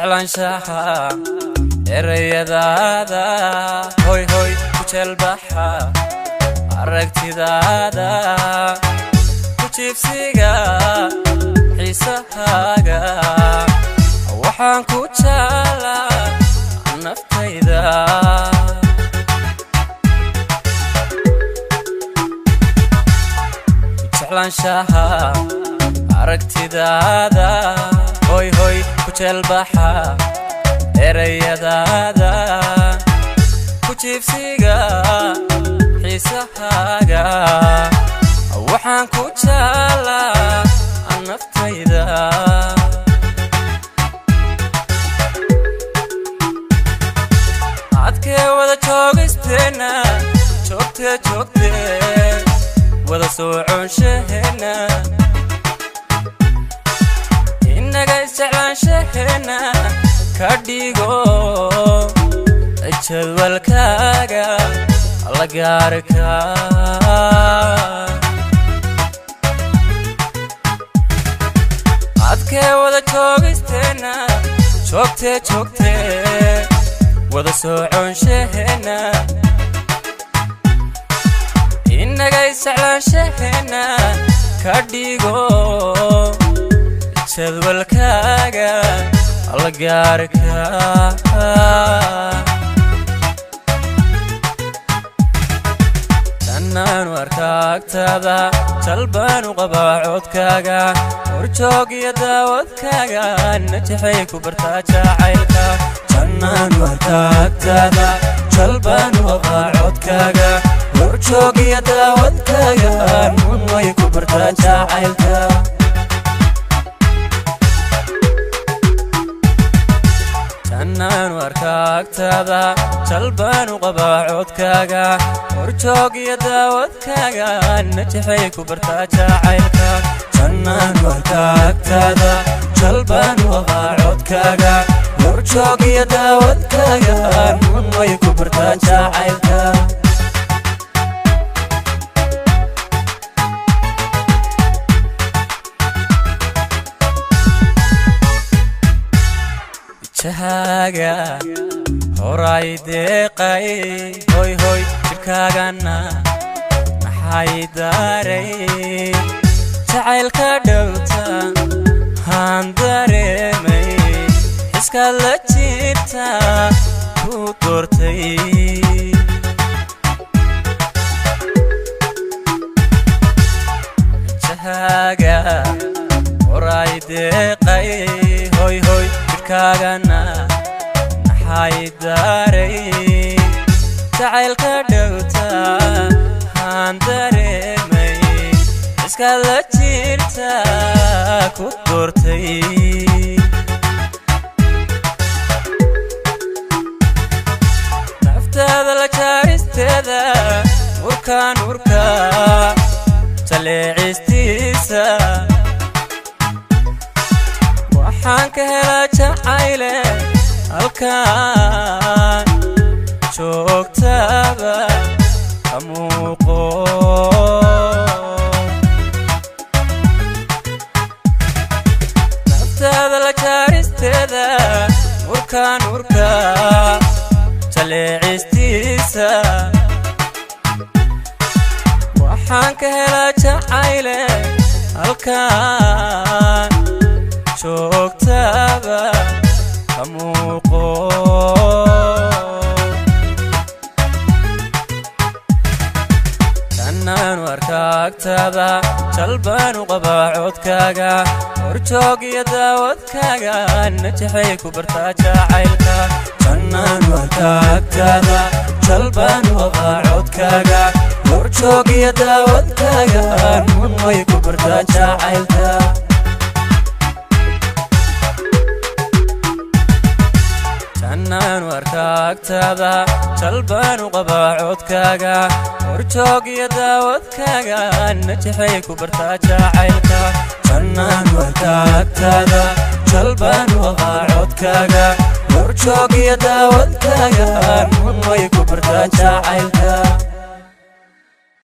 jeclaanshaha erayadaada hoy hoy ku jelbaxa aragtidaada ku jiibsiga xiisahaaga waxaan ku jeclaa naftayda jeclaanshaha aragtidaada hoy hoy ku jelbaxa erayadaada ku jiibsiga xiisahaaga waxaan ku jeclaa naftayda adkee wada joogisteena joogte wada soconshahena inaga isjeclaanshaheena ka dhigo jadwalkaaga la gaarka adkee wada joogisteena joogte wada soconshahena inaga isjeclaanshaheena ka dhigo jadwalkaaga la gaarka tanaan warkaagtada jalbaan u qabaa codkaaga horjoog iyo daawadkaaga najaxay ku bartaa jacaylka tanaan warkaagtada jalbaan u qabaa codkaaga horjoog iyo daawadkaaga nun way ku bartaa jacaylka tanaan warkaagtada jalbaan u qabaa codkaaga horjoog iyo daawadkaaga najaxay ku bartaa jacaylka tanaan warkaagtada jalbaan u qabaa codkaaga horjoog iyo daawadkaaga nun way ku bartaa jacaylka jahaaga horay deeqay hoy hoy jirkaagana maxay daaray jacaylka dhowta haan dareemay xiskaad la jirta ku doortay jahaaga horay deeqay hoy hoy jirkaagana maxay daaray jacaylka dhowta haan dareemay xiskaad la jirta ku doortay naftaada la jaaristeeda urka jaleecistiisa waxaan ka helaa jacayle halkaan joogtaaba ka muuqo naftaada la jaaristeeda urka jaleecistiisa waxaan ka helaa jacayle halkaan joogtaaba ka muuqo tanaan warkaagtada jalbaan u qabaa codkaaga horjoog iyo daawadkaaga najaxay ku bartaa jacaylka tanaan warkaagtada jalbaan u qabaa codkaaga horjoog iyo daawadkaaga nun way ku bartaa jacaylka tanaan warkaagtada jalbaan u qabaa codkaaga horjoog iyo daawadkaaga najaxay ku bartaa jacaylka tanaan warkaagtada jalbaan u qabaa codkaaga horjoog iyo daawadkaaga nun way ku bartaa jacaylka